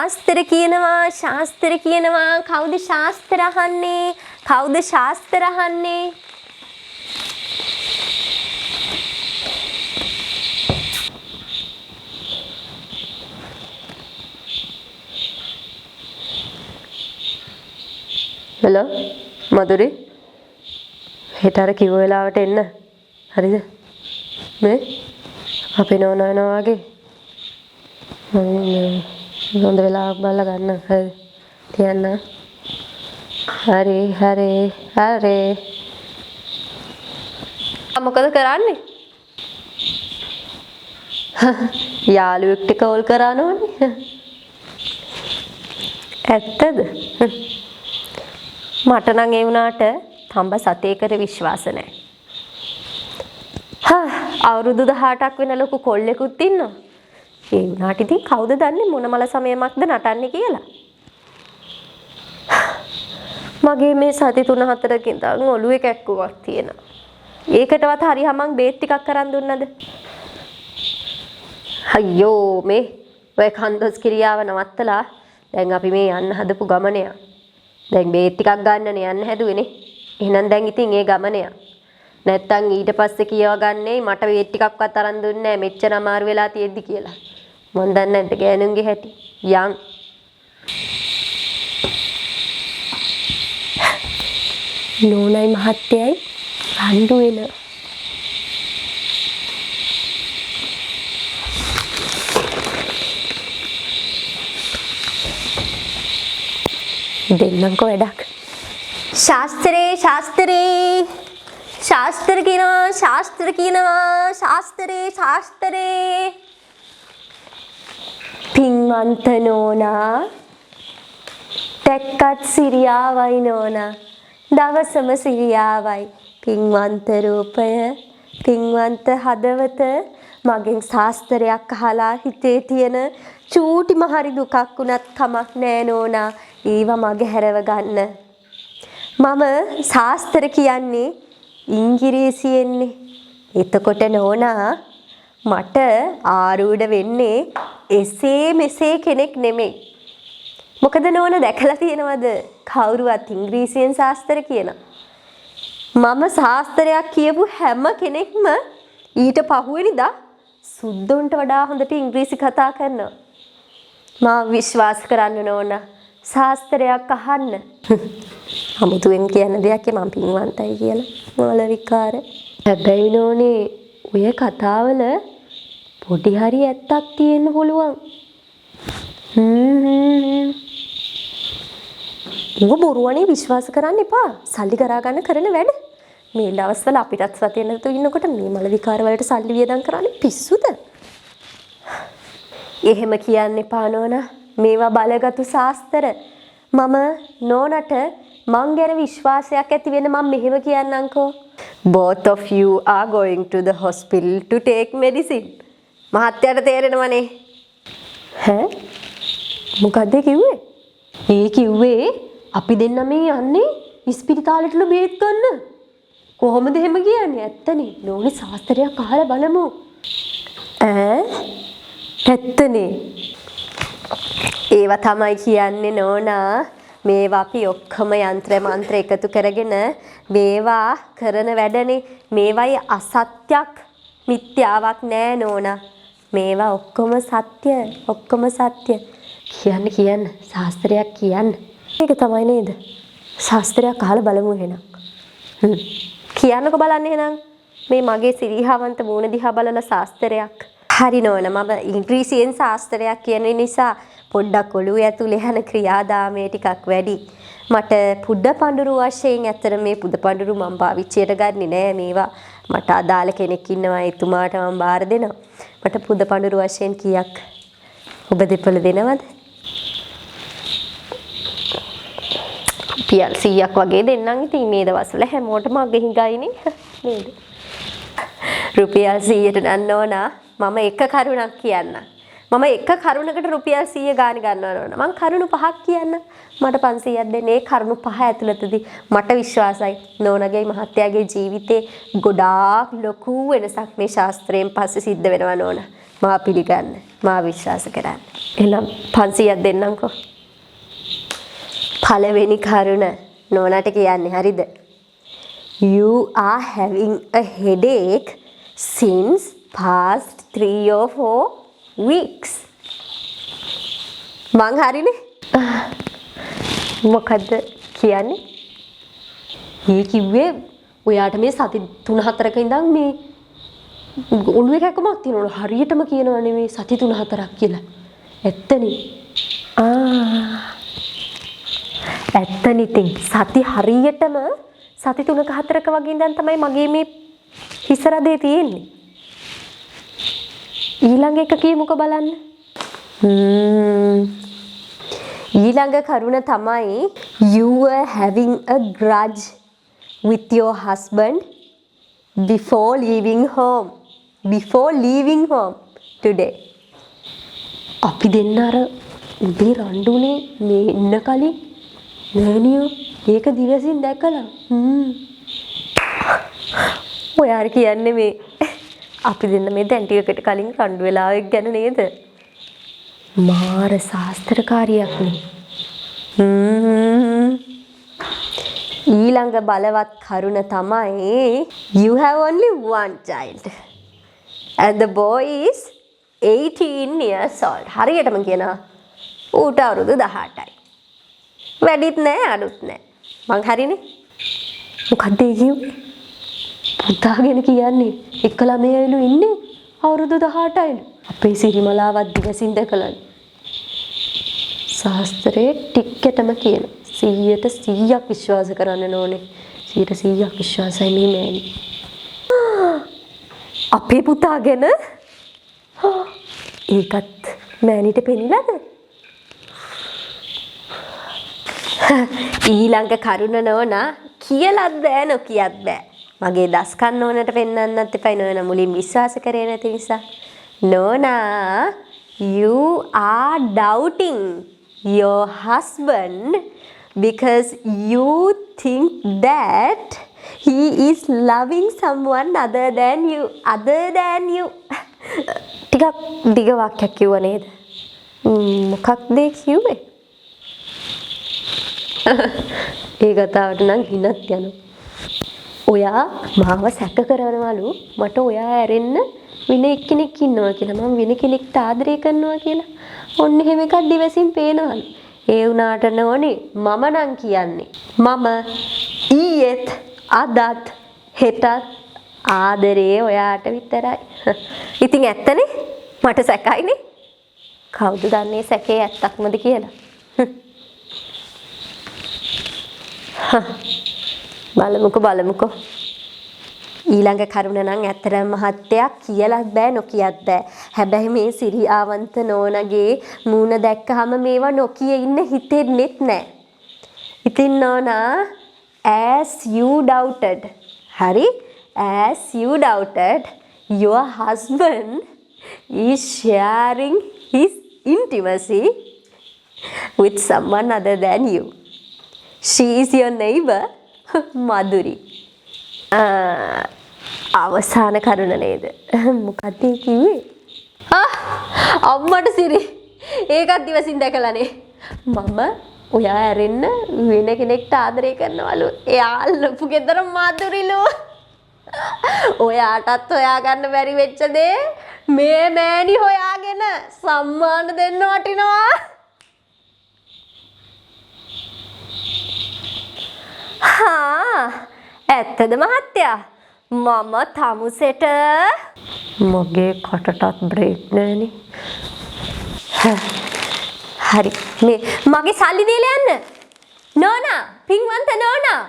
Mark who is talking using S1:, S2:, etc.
S1: ශාස්ත්‍ර කියනවා කවුද ශාස්ත්‍ර අහන්නේ? කවුද ශාස්ත්‍ර අහන්නේ?
S2: hello මధුරි හෙට අර කිව්ව වෙලාවට එන්න හරිද මේ අපේ නෝනා එනවා වගේ මම හොඳ වෙලාවක් බලලා ගන්න හරි තියන්න හරි
S1: මොකද කරන්නේ?
S2: යාළුවෙක්ට කෝල් කරනෝනේ
S1: ඇත්තද? මට නම් ඒ වුණාට තඹ සතේකට විශ්වාස නැහැ. අවුරුදු 18ක් වෙන ලොකු කොල්ලෙකුත් ඉන්නවා. ඒ වුණාට ඉතින් කවුද දන්නේ මොන මල සමයමක්ද නටන්නේ කියලා. මගේ මේ සති 3-4කින් ඉඳන් ඔළුවේ කැක්කුමක් තියෙනවා. ඒකටවත් හරි හමං බේත් ටිකක් අරන් දුන්නද? අයියෝ මේ ඔය කන්දොස් ක්‍රියාව නවත්තලා දැන් අපි මේ යන්න හදපු ගමන යා. දැන් බේත් ටිකක් ගන්නනේ යන්න හැදුවේනේ. එහෙනම් දැන් ඉතින් ඒ ගමන යා. නැත්තම් ඊට පස්සේ කියව ගන්නේ මට බේත් ටිකක්වත් අරන් දුන්නේ නැහැ මෙච්චර අමාරු වෙලා තියෙද්දි කියලා. මන් දන්නේ නැද්ද ගෑනුන්ගේ හැටි. යන් නෝනයි මහත්තයයි රණ්ඩු වෙන. දෙන්නම්කෝ වැඩක්. ශාස්ත්‍ර කියනවා. පින්වන්ත නෝනා ටැක්කත් සිරියාවයි නෝනා දවසම සිරියාවයි පින්වන්ත රූපය පින්වන්ත හදවත මගෙන් ශාස්ත්‍රයක් අහලා හිතේ තියෙන චූටිම හරි දුකක් වුණත් කමක් නෑ නෝනා ඒව මගේ හැරව ගන්න. මම ශාස්ත්‍ර කියන්නේ ඉංග්‍රීසියෙන්නේ. එතකොට නෝනා මට ආරූඪ වෙන්නේ එසේ මෙසේ කෙනෙක් නෙමෙයි. මොකද නෝන දැකලා තියෙනවද කවුරුවත් ඉංග්‍රීසියෙන් ශාස්ත්‍ර කියන? මම ශාස්ත්‍රයක් කියපු හැම කෙනෙක්ම ඊට පහුවෙනිදා සුද්දොන්ට වඩා හොඳට ඉංග්‍රීසි කතා කරනවා. මා විශ්වාස කරන්න නෝන ශාස්ත්‍රයක් අහන්න. අමුතුවෙන් කියන දෙයක් මම පින්වන්තයි කියලා. මොළ විකාර. හැබැයි නෝනේ ඔය කතාවල පොඩි හරි ඇත්තක් තියෙන්න පුළුවන්. උඹ බොරුවනේ විශ්වාස කරන්න එපා. සල්ලි කරා ගන්න කරන වැඩ. මේ දවස්වල අපිටත් සතිය නැතුව ඉන්නකොට මේ මල විකාර වලට සල්ලි වියදම් කරන්නේ පිස්සුද? එහෙම කියන්න එපා නෝනා. මේවා බලගත්ු ශාස්ත්‍ර. මම නෝනට මං ගැන විශ්වාසයක් ඇති වෙන මම මෙහෙම කියන්නම්කෝ. Both of you are going to the hospital to take medicine. මහත්තයාට තේරෙනවනේ. මොකද්ද කිව්වේ? ඒ කිව්වේ අපි දෙන්න මේ යන්නේ ඉස්පිරිතාලෙටලු බේත් ගන්න. කොහොමද එහෙම කියන්නේ? ඇත්තනේ. නෝනි ශාස්ත්‍රයක් අහලා බලමු. ඇත්තනේ. ඒවා තමයි කියන්නේ නෝනා. මේවා අපි ඔක්කොම යන්ත්‍ර මන්ත්‍ර එකතු කරගෙන මේවා කරන වැඩනේ. මේවයි අසත්‍යක් මිත්‍යාවක් නෑ නෝනා. මේවා ඔක්කොම සත්‍ය. කියන්න ශාස්ත්‍රයක් කියන්න. ඒක තමයි නේද? ශාස්ත්‍රයක් අහලා බලමු එහෙනම්. කියන්නකෝ බලන්න එහෙනම්. මේ මගේ සිරිහාවන්ත මූණ දිහා බලලා ශාස්ත්‍රයක්. හරි නෝන මම ඉංග්‍රීසියෙන් ශාස්ත්‍රයක් කියන නිසා පොඩ්ඩක් ඔළුවේ ඇතුලේ යන ක්‍රියාදාමයේ ටිකක් වැඩි. මට පුඩ පඳුරු වශයෙන් ඇත්තට මේ පුඩ පඳුරු මම පාවිච්චියට ගන්නෙ නෑ මේවා. මට අදාළ කෙනෙක් ඉන්නවා එතුමාට මම බාර දෙනවා. මට පුඩ පඳුරු වශයෙන් කීයක් ඔබ දෙපළ දෙනවද? රුපියල් 100ක් වගේ දෙන්නම් ඉතින් මේ දවස්වල හැමෝටම අගෙහි ගයිනේ නේද? රුපියල් 100ට නන්න ඕනා. මම එක කරුණක් කියන්නම්. මම එක කරුණකට රුපියල් 100 ගාණ ගන්නවා නෝනා. මං කරුණු 5ක් කියන්න. මට 500ක් දෙන්න. ඒ කරුණු 5 ඇතුළතදී මට විශ්වාසයි නෝනාගේ මහත්තයාගේ ජීවිතේ ගොඩාක් ලොකු වෙනසක් මේ ශාස්ත්‍රයෙන් පස්සේ සිද්ධ වෙනවා නෝනා. මා පිළිගන්න. මා විශ්වාස කරන්න. එහෙනම් 500ක් දෙන්නම්කෝ. පළවෙනි කරුණ නෝනාට කියන්නේ හරිද? You are having a headache since past 3 or 4 weeks. මං හරිනේ? මොකද්ද කියන්නේ? මේ කිව්වේ ඔයාට මේ සති 3-4ක ඉඳන් මේ ඔළුවේ කැකමක් තියෙනවා. හරියටම කියනවා නෙමෙයි සති 3-4ක් කියලා. ඇත්තනේ. ඇත්තනේ ඉතින් සති හරියටම සති 3ක 4ක වගේ ඉඳන් තමයි මගේ මේ හිස රදේ තියෙන්නේ. ඊළඟ එක කියමුකෝ බලන්න. ඊළඟ කරුණ තමයි you were having a grudge with your husband before leaving home today. අපි දෙන්න අර උදේ රණ්ඩුනේ මේ ඉන්න කලින් නෑනියෝ ඒක දිවසින් දැකලා ඔයාර කියන්නේ මේ අපි දෙන්න මේ දැන් ටිකකට කලින් රණ්ඩු වෙලාවෙක් ගැන නේද? මාර ශාස්ත්‍රකාරියක් නේ. ඊළඟ බලවත් කරුණ තමයි you have only one child and the boy is 18 years old. හරියටම කියනවා ඌට අවුරුදු 18යි. වැඩිත් නෑ අඩුත් නෑ. මං හරිනේ? මොකක්ද ඒ කිව්වේ? පුතාගෙන කියන්නේ එක ළමයයිලු ඉන්නේ අවුරුදු 18යිලු. අපේ සිරිමලාවත් දිවසින් දැකලා. ශාස්ත්‍රයේ ටිකටම කියන 100% විශ්වාස කරන්න ඕනේ. 100% විශ්වාසයි මේ මෑණි. අපේ පුතාගෙන ඒකත් මෑණිට පෙනිලාද? ඊළඟ කරුණ නෝනා කියලාත් බෑ නොකියත් බෑ. මගේ දස්කන් නෝනට පෙන්වන්නත් එපා නෝනා මුලින් විශ්වාස කරේ නැති නිසා. නෝනා you are doubting your husband because you think that he is loving someone other than you. ටිකක් දිග වාක්‍යයක් කිව්ව නේද? මොකක්ද කිව්වේ? ඒ කතාවට නම් හිනත් යනවා. ඔයා මාව සැක කරනවලු මට ඔයා ඇරෙන්න වෙන එක්කෙනෙක් ඉන්නවා කියලා. මම වෙන කෙනෙක්ට ආදරය කරනවා කියලා. ඔන්න එහෙම එකක් දිවසින් පේනවලු. ඒ වුණාට නෝනේ මම නම් කියන්නේ මම ඊයේත් අදත් හෙටත් ආදරේ ඔයාට විතරයි. ඉතින් ඇත්තනේ මට සැකයිනේ. කවුද දන්නේ සැකේ ඇත්තක්මද කියලා? බලමුකෝ. ඊළඟ කරුණ නම් ඇත්තටම මහත්තයා කියලාත් බෑ නොකියත් බෑ. හැබැයි මේ සිරියාවන්ත නෝනගේ මූණ දැක්කහම මේවා නොකිය ඉන්න හිතෙන්නෙත් නෑ. ඉතින් නෝනා as you doubted your husband is sharing his intimacy with someone other than you. She is your neighbor, Madhuri. අවසාන කරුණ නේද? මොකක්ද කිව්වේ? අම්මට සිරි. ඒකත් දිවසින් දැකලානේ. මම ඔයා ඇරෙන්න වෙන කෙනෙක්ට ආදරය කරනවලු. එයා ලොකු ගෙදර මාදුරිලු. ඔයාටත් හොයාගන්න බැරි වෙච්ච දේ මේ මෑණි හොයාගෙන සම්මාන දෙන්න වටිනවා. ඇත්තද මහත්තයා? මම තමුසෙට මගේ කටටත් බ්‍රේක් නෑනේ. හරි මේ මගේ සල්ලි දීලා යන්න. නෝනා, පින්වන්ත නෝනා.